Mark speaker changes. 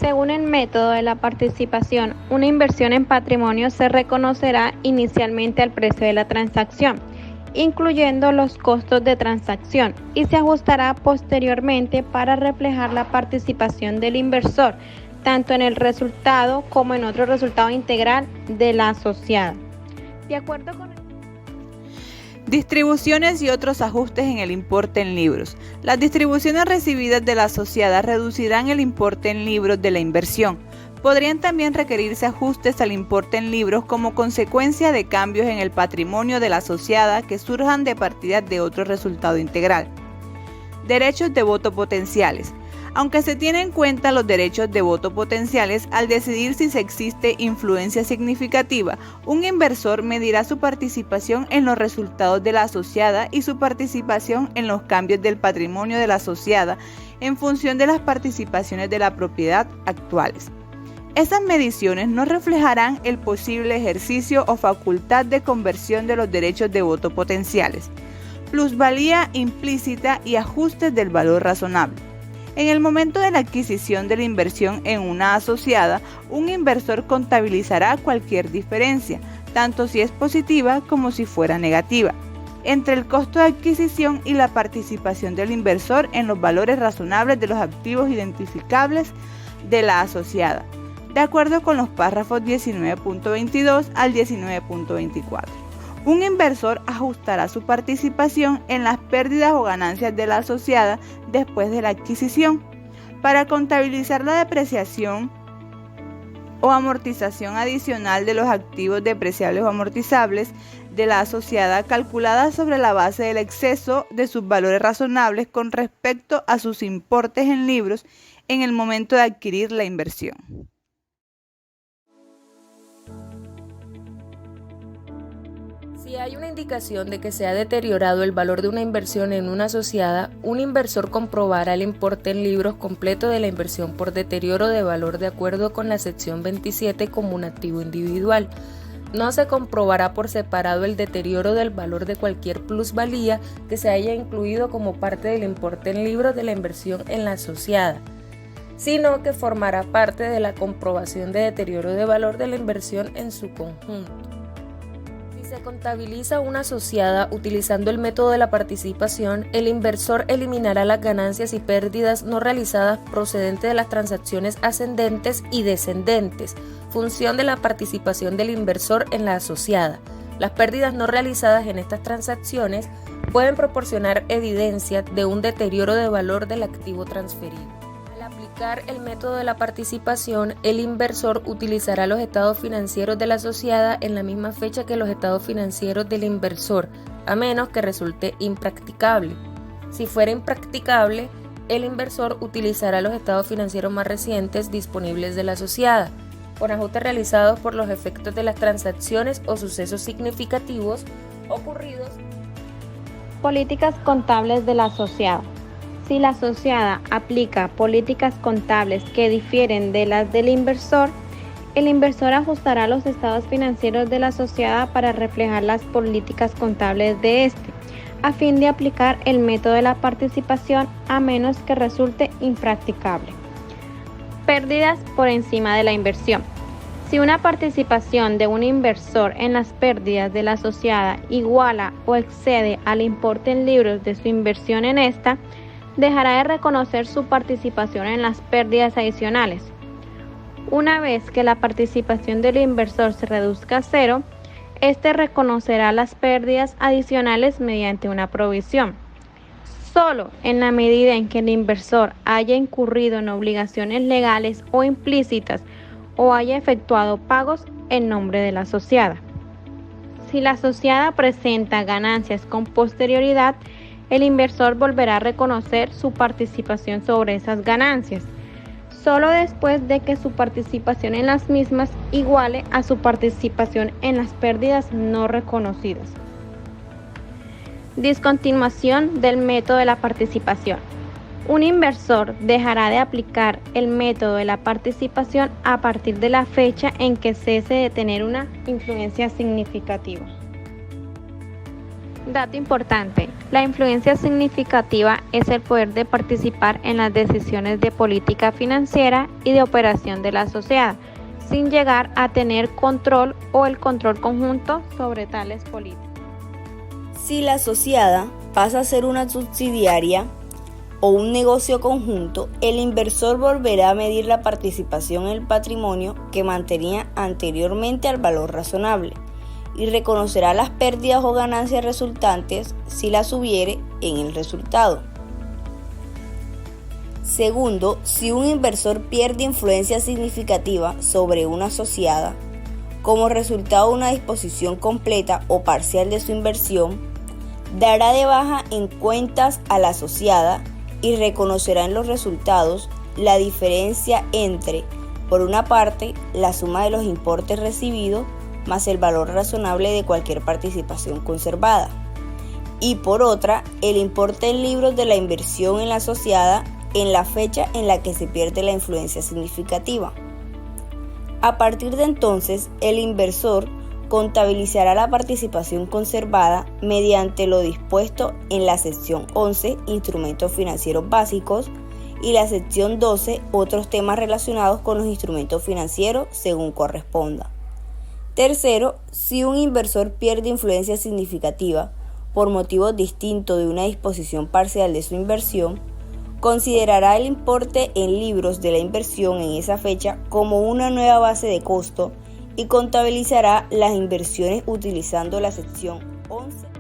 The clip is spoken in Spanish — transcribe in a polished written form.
Speaker 1: Según el método de la participación, una inversión en patrimonio se reconocerá inicialmente al precio de la transacción, incluyendo los costos de transacción, y se ajustará posteriormente para reflejar la participación del inversor, tanto en el resultado como en otro resultado integral de la asociada. De acuerdo con
Speaker 2: Distribuciones y otros ajustes en el importe en libros. Las distribuciones recibidas de la asociada reducirán el importe en libros de la inversión. Podrían también requerirse ajustes al importe en libros como consecuencia de cambios en el patrimonio de la asociada que surjan de partidas de otro resultado integral. Derechos de voto potenciales. Aunque se tienen en cuenta los derechos de voto potenciales al decidir si se existe influencia significativa, un inversor medirá su participación en los resultados de la asociada y su participación en los cambios del patrimonio de la asociada en función de las participaciones de la propiedad actuales. Esas mediciones no reflejarán el posible ejercicio o facultad de conversión de los derechos de voto potenciales, plusvalía implícita y ajustes del valor razonable. En el momento de la adquisición de la inversión en una asociada, un inversor contabilizará cualquier diferencia, tanto si es positiva como si fuera negativa, entre el costo de adquisición y la participación del inversor en los valores razonables de los activos identificables de la asociada, de acuerdo con los párrafos 19.22 al 19.24. Un inversor ajustará su participación en las pérdidas o ganancias de la asociada después de la adquisición. Para contabilizar la depreciación o amortización adicional de los activos depreciables o amortizables de la asociada, calculada sobre la base del exceso de sus valores razonables con respecto a sus importes en libros en el momento de adquirir la inversión.
Speaker 3: Si hay una indicación de que se ha deteriorado el valor de una inversión en una asociada, un inversor comprobará el importe en libros completo de la inversión por deterioro de valor de acuerdo con la sección 27 como un activo individual. No se comprobará por separado el deterioro del valor de cualquier plusvalía que se haya incluido como parte del importe en libros de la inversión en la asociada, sino que formará parte de la comprobación de deterioro de valor de la inversión en su conjunto. Si se contabiliza una asociada utilizando el método de la participación, el inversor eliminará las ganancias y pérdidas no realizadas procedentes de las transacciones ascendentes y descendentes, función de la participación del inversor en la asociada. Las pérdidas no realizadas en estas transacciones pueden proporcionar evidencia de un deterioro de valor del activo transferido. Al aplicar el método de la participación, el inversor utilizará los estados financieros de la asociada en la misma fecha que los estados financieros del inversor, a menos que resulte impracticable. Si fuera impracticable, el inversor utilizará los estados financieros más recientes disponibles de la asociada, con ajustes realizados por los efectos de las transacciones o sucesos significativos ocurridos.
Speaker 1: políticas contables de la asociada. Si la asociada aplica políticas contables que difieren de las del inversor, el inversor ajustará los estados financieros de la asociada para reflejar las políticas contables de este, a fin de aplicar el método de la participación a menos que resulte impracticable. Pérdidas por encima de la inversión. Si una participación de un inversor en las pérdidas de la asociada iguala o excede al importe en libros de su inversión en esta, dejará de reconocer su participación en las pérdidas adicionales. Una vez que la participación del inversor se reduzca a cero, este reconocerá las pérdidas adicionales mediante una provisión. Solo en la medida en que el inversor haya incurrido en obligaciones legales o implícitas o haya efectuado pagos en nombre de la asociada. Si la asociada presenta ganancias con posterioridad, el inversor volverá a reconocer su participación sobre esas ganancias, solo después de que su participación en las mismas iguale a su participación en las pérdidas no reconocidas. Discontinuación del método de la participación. Un inversor dejará de aplicar el método de la participación a partir de la fecha en que cese de tener una influencia significativa. Dato importante, la influencia significativa es el poder de participar en las decisiones de política financiera y de operación de la asociada, sin llegar a tener control o el control conjunto sobre tales políticas.
Speaker 4: Si la asociada pasa a ser una subsidiaria o un negocio conjunto, el inversor volverá a medir la participación en el patrimonio que mantenía anteriormente al valor razonable y reconocerá las pérdidas o ganancias resultantes si las hubiere en el resultado. Segundo, si un inversor pierde influencia significativa sobre una asociada, como resultado de una disposición completa o parcial de su inversión, dará de baja en cuentas a la asociada y reconocerá en los resultados la diferencia entre, por una parte, la suma de los importes recibidos más el valor razonable de cualquier participación conservada, y por otra, el importe en libros de la inversión en la asociada en la fecha en la que se pierde la influencia significativa. A partir de entonces, el inversor contabilizará la participación conservada mediante lo dispuesto en la sección 11, Instrumentos Financieros Básicos, y la sección 12, Otros temas relacionados con los instrumentos financieros, según corresponda. Tercero, si un inversor pierde influencia significativa por motivos distintos de una disposición parcial de su inversión, considerará el importe en libros de la inversión en esa fecha como una nueva base de costo y contabilizará las inversiones utilizando la sección 11.